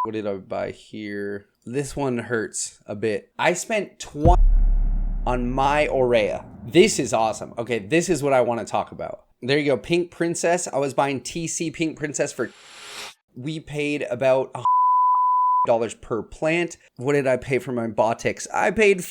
What did I buy here? This one hurts a bit. I spent 20 on my Aurea. This is awesome. Okay, this is what I want to talk about. There you go, Pink Princess. I was buying TC Pink Princess for... We paid about $100 per plant. What did I pay for my Botix? I paid...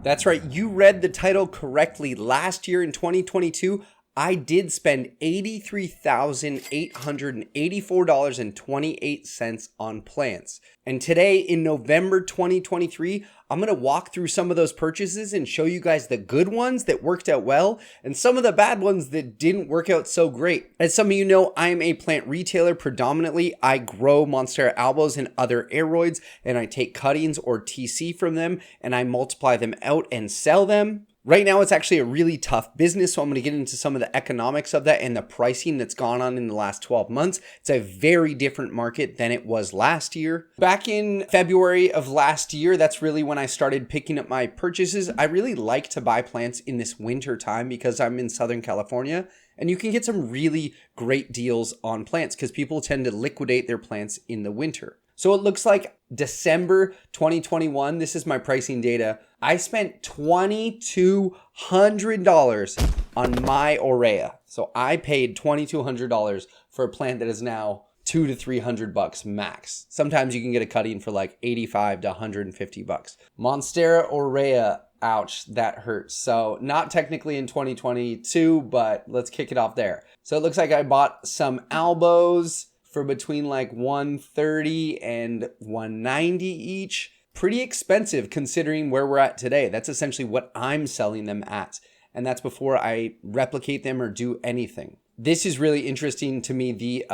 That's right, you read the title correctly. Last year in 2022, I did spend $83,884.28 on plants. And today in November 2023, I'm going to walk through some of those purchases and show you guys the good ones that worked out well and some of the bad ones that didn't work out so great. As some of you know, I'm a plant retailer predominantly. I grow Monstera albos and other Aroids, and I take cuttings or TC from them and I multiply them out and sell them. Right now, it's actually a really tough business, so I'm going to get into some of the economics of that and the pricing that's gone on in the last 12 months. It's a very different market than it was last year. Back in February of last year, that's really when I started picking up my purchases. I really like to buy plants in this winter time because I'm in Southern California, and you can get some really great deals on plants because people tend to liquidate their plants in the winter. So it looks like December 2021, this is my pricing data. I spent $2,200 on my Aurea. So I paid $2,200 for a plant that is now $200 to $300 max. Sometimes you can get a cutting for like $85 to $150. Monstera Aurea, ouch, that hurts. So not technically in 2022, but let's kick it off there. So it looks like I bought some albos for between like $130 and $190 each. Pretty expensive considering where we're at today. That's essentially what I'm selling them at. And that's before I replicate them or do anything. This is really interesting to me. The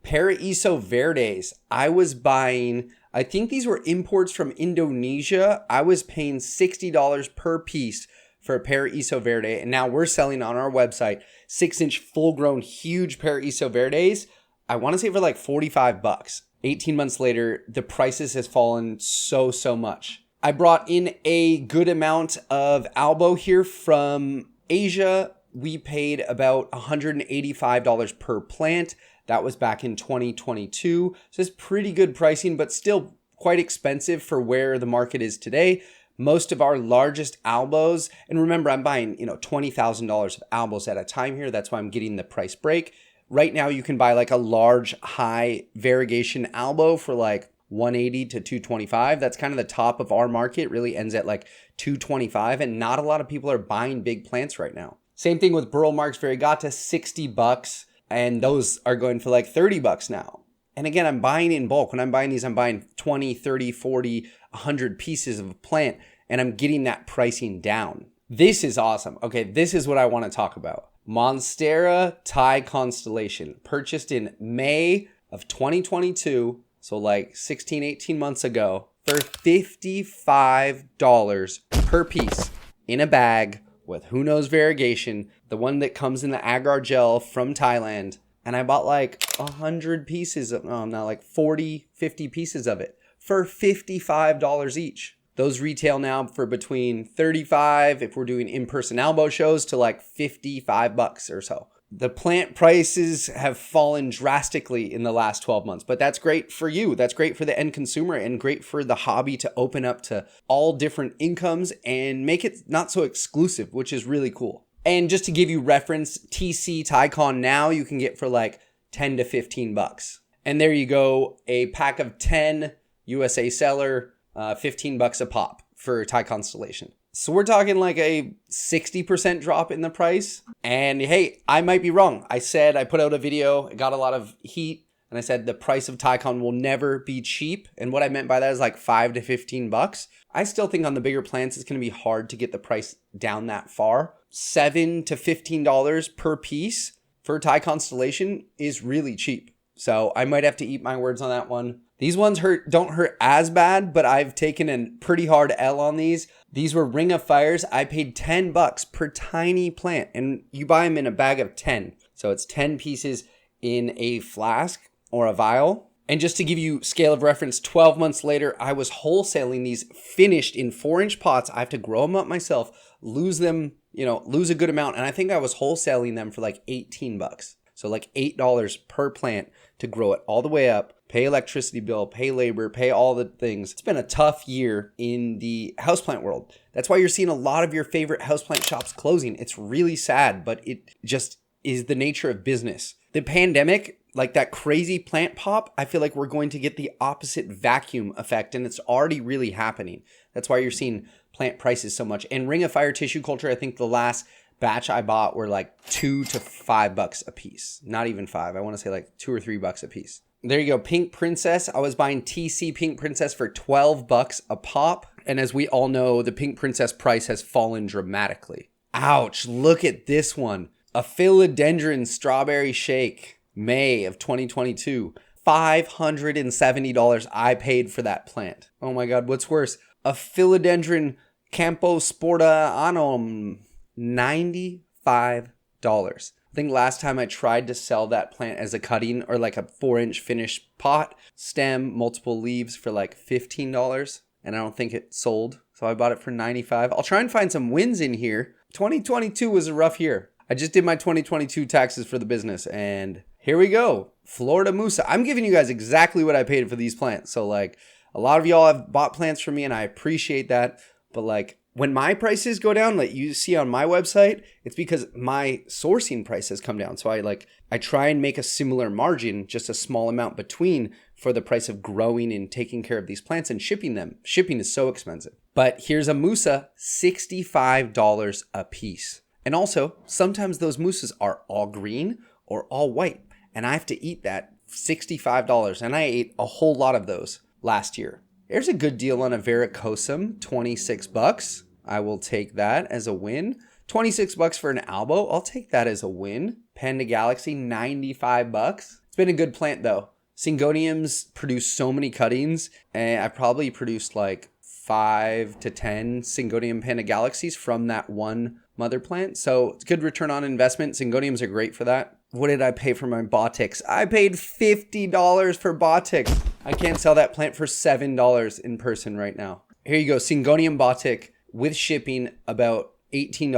Paraiso Verdes, I was buying, I think these were imports from Indonesia. I was paying $60 per piece for a Paraiso Verde. And now we're selling on our website 6-inch full-grown huge Paraiso Verdes. I want to say for like $45. 18 months later, the prices has fallen so much. I brought in a good amount of albo here from Asia. We paid about $185 per plant. That was back in 2022. So it's pretty good pricing, but still quite expensive for where the market is today. Most of our largest albos, and remember, I'm buying, $20,000 of albos at a time here. That's why I'm getting the price break. Right now, you can buy like a large high variegation albo for like $180 to $225. That's kind of the top of our market. It really ends at like $225, and not a lot of people are buying big plants right now. Same thing with Burl Marx Variegata, $60, and those are going for like $30 now. And again, I'm buying in bulk. When I'm buying these, I'm buying 20, 30, 40, 100 pieces of a plant, and I'm getting that pricing down. This is awesome. Okay, this is what I want to talk about. Monstera Thai Constellation, purchased in May of 2022, so like 16, 18 months ago, for $55 per piece in a bag with who knows variegation, the one that comes in the agar gel from Thailand. And I bought like 100 pieces of, like 40, 50 pieces of it for $55 each. Those retail now for between $35 if we're doing in-person albo shows to like $55 or so. The plant prices have fallen drastically in the last 12 months, but that's great for you. That's great for the end consumer and great for the hobby to open up to all different incomes and make it not so exclusive, which is really cool. And just to give you reference, TC Tycon now you can get for like $10 to $15. And there you go, a pack of 10 USA seller, $15 a pop for Thai Constellation. So we're talking like a 60% drop in the price. And hey, I might be wrong. I put out a video, it got a lot of heat, and I said the price of Tycon will never be cheap. And what I meant by that is like $5 to $15. I still think on the bigger plants, it's going to be hard to get the price down that far. $7 to $15 per piece for Thai Constellation is really cheap. So I might have to eat my words on that one. These ones don't hurt as bad, but I've taken a pretty hard L on these. These were Ring of Fires. I paid $10 per tiny plant, and you buy them in a bag of 10. So it's 10 pieces in a flask or a vial. And just to give you scale of reference, 12 months later, I was wholesaling these finished in 4-inch pots. I have to grow them up myself, lose them, lose a good amount. And I think I was wholesaling them for like $18. So like $8 per plant to grow it all the way up, pay electricity bill, pay labor, pay all the things. It's been a tough year in the houseplant world. That's why you're seeing a lot of your favorite houseplant shops closing. It's really sad, but it just is the nature of business. The pandemic, like that crazy plant pop, I feel like we're going to get the opposite vacuum effect, and it's already really happening. That's why you're seeing plant prices so much. And Ring of Fire tissue culture, I think the last batch I bought were like $2 to $5 a piece. Not even $5. I want to say like $2 or $3 a piece. There you go. Pink Princess. I was buying TC Pink Princess for $12 a pop. And as we all know, the Pink Princess price has fallen dramatically. Ouch. Look at this one. A philodendron strawberry shake, May of 2022. $570 I paid for that plant. Oh my God, what's worse? A philodendron Campo Sporta Anum, $95. I think last time I tried to sell that plant as a cutting or like a 4-inch finished pot, stem, multiple leaves for like $15. And I don't think it sold. So I bought it for $95. I'll try and find some wins in here. 2022 was a rough year. I just did my 2022 taxes for the business, and here we go. Florida Musa. I'm giving you guys exactly what I paid for these plants. So like a lot of y'all have bought plants from me, and I appreciate that. But like when my prices go down, like you see on my website, it's because my sourcing price has come down. So I try and make a similar margin, just a small amount between for the price of growing and taking care of these plants and shipping them. Shipping is so expensive. But here's a Musa, $65 a piece. And also, sometimes those mousses are all green or all white. And I have to eat that $65. And I ate a whole lot of those last year. There's a good deal on a varicosum, $26. I will take that as a win. $26 for an albo. I'll take that as a win. Panda Galaxy, $95. It's been a good plant though. Syngoniums produce so many cuttings. And I probably produced like 5 to 10 Syngonium Panda Galaxies from that one mother plant. So it's good return on investment. Syngoniums are great for that. What did I pay for my Botix? I paid $50 for Botix. I can't sell that plant for $7 in person right now. Here you go. Syngonium Botic with shipping about $18.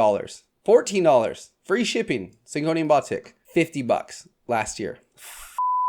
$14. Free shipping. Syngonium Botic. $50 last year.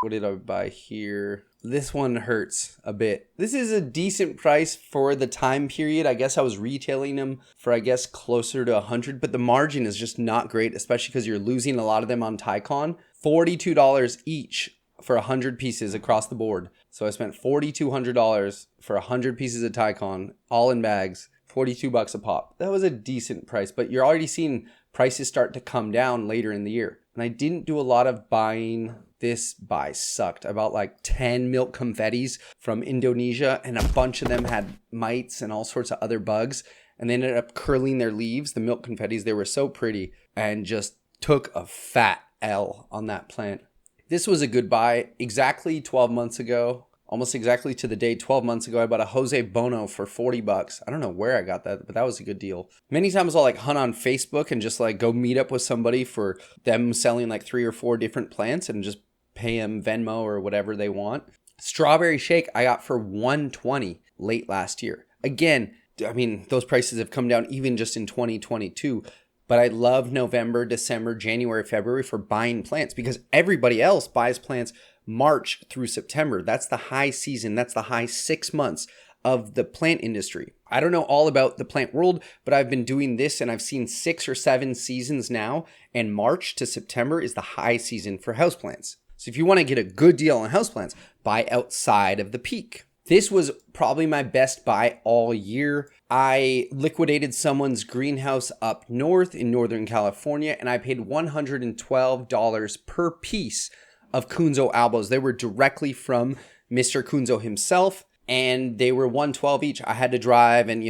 What did I buy here? This one hurts a bit. This is a decent price for the time period. I guess I was retailing them for, closer to 100, but the margin is just not great, especially because you're losing a lot of them on Tycon. $42 each for 100 pieces across the board. So I spent $4,200 for 100 pieces of Tycon, all in bags, $42 a pop. That was a decent price, but you're already seeing prices start to come down later in the year. And I didn't do a lot of buying. This buy sucked. I bought like 10 milk confettis from Indonesia, and a bunch of them had mites and all sorts of other bugs. And they ended up curling their leaves, the milk confettis. They were so pretty, and just took a fat L on that plant. This was a good buy. Exactly 12 months ago, almost exactly to the day 12 months ago, I bought a Jose Bono for $40. I don't know where I got that, but that was a good deal. Many times I'll hunt on Facebook and just go meet up with somebody for them selling 3 or 4 different plants and just pay them Venmo or whatever they want. Strawberry Shake I got for $120 late last year. Again, I mean, those prices have come down even just in 2022. But I love November, December, January, February for buying plants because everybody else buys plants March through September. That's the high season. That's the high 6 months of the plant industry. I don't know all about the plant world, but I've been doing this and I've seen 6 or 7 seasons now. And March to September is the high season for houseplants. So if you want to get a good deal on houseplants, buy outside of the peak. This was probably my best buy all year. I liquidated someone's greenhouse up north in Northern California, and I paid $112 per piece of Kunzo albos. They were directly from Mr. Kunzo himself, and they were $112 each. I had to drive and,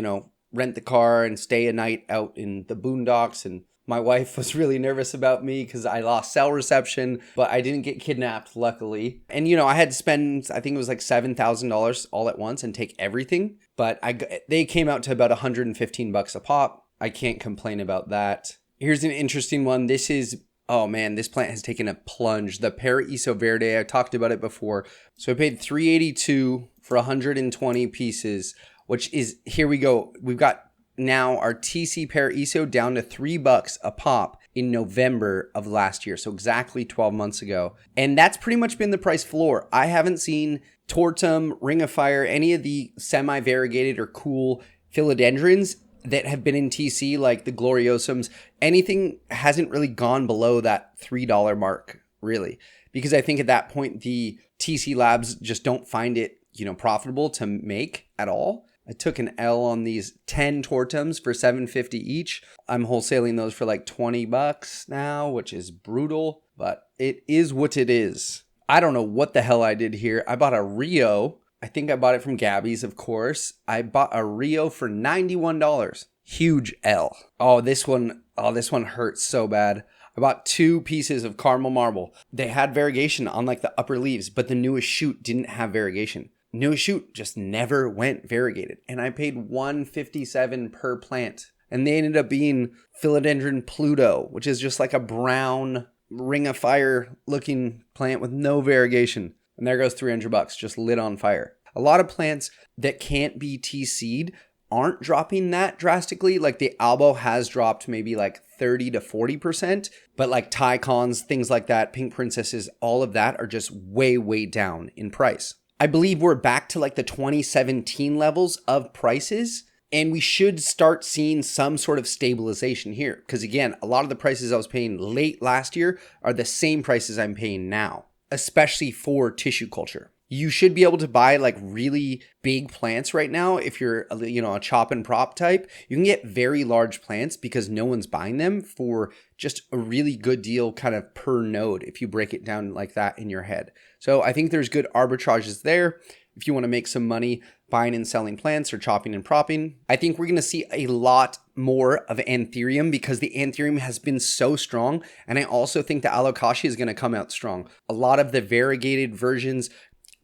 rent the car and stay a night out in the boondocks, and my wife was really nervous about me because I lost cell reception, but I didn't get kidnapped, luckily. And, I had to spend, I think it was $7,000 all at once and take everything. But they came out to about $115 a pop. I can't complain about that. Here's an interesting one. This is, oh man, this plant has taken a plunge. The Paraíso Verde, I talked about it before. So I paid $382 for 120 pieces, which is, here we go. We've got now our TC Paraíso down to $3 a pop in November of last year. So exactly 12 months ago. And that's pretty much been the price floor. I haven't seen Tortum, Ring of Fire, any of the semi-variegated or cool philodendrons that have been in TC, like the Gloriosums. Anything hasn't really gone below that $3 mark, really. Because I think at that point, the TC labs just don't find it, profitable to make at all. I took an L on these 10 Tortums for $7.50 each. I'm wholesaling those for like $20 now, which is brutal, but it is what it is. I don't know what the hell I did here. I bought a Rio. I think I bought it from Gabby's, of course. I bought a Rio for $91. Huge L. This one hurts so bad. I bought 2 pieces of caramel marble. They had variegation on like the upper leaves, but the newest shoot didn't have variegation. Newest shoot just never went variegated. And I paid $157 per plant. And they ended up being Philodendron Pluto, which is just like a brown Ring of Fire looking plant with no variegation. And there goes $300 just lit on fire. A lot of plants that can't be TC'd aren't dropping that drastically. Like the Albo has dropped maybe like 30 to 40%, but like Tycons, things like that, Pink Princesses, all of that are just way, way down in price. I believe we're back to like the 2017 levels of prices, and we should start seeing some sort of stabilization here. Because again, a lot of the prices I was paying late last year are the same prices I'm paying now, especially for tissue culture. You should be able to buy like really big plants right now. If you're, a chop and prop type, you can get very large plants because no one's buying them for just a really good deal kind of per node if you break it down like that in your head. So I think there's good arbitrages there if you want to make some money buying and selling plants or chopping and propping. I think we're going to see a lot more of Anthurium because the Anthurium has been so strong. And I also think the Alocasia is going to come out strong. A lot of the variegated versions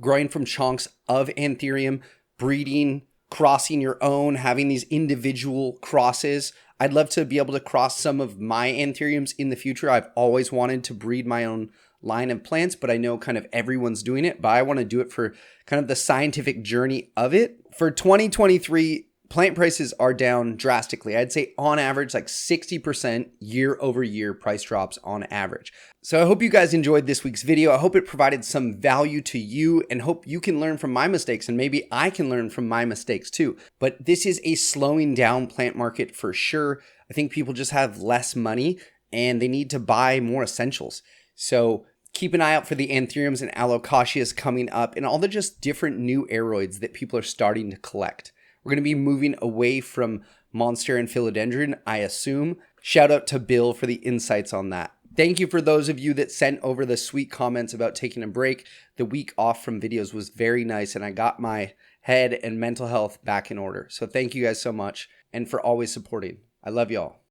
growing from chunks of Anthurium, breeding, crossing your own, having these individual crosses. I'd love to be able to cross some of my Anthuriums in the future. I've always wanted to breed my own line of plants, but I know kind of everyone's doing it, but I want to do it for kind of the scientific journey of it. For 2023, plant prices are down drastically. I'd say on average, like 60% year over year price drops on average. So I hope you guys enjoyed this week's video. I hope it provided some value to you and hope you can learn from my mistakes and maybe I can learn from my mistakes too. But this is a slowing down plant market for sure. I think people just have less money and they need to buy more essentials. So keep an eye out for the Anthuriums and Alocasias coming up and all the just different new Aroids that people are starting to collect. We're going to be moving away from Monstera and Philodendron, I assume. Shout out to Bill for the insights on that. Thank you for those of you that sent over the sweet comments about taking a break. The week off from videos was very nice and I got my head and mental health back in order. So thank you guys so much and for always supporting. I love y'all.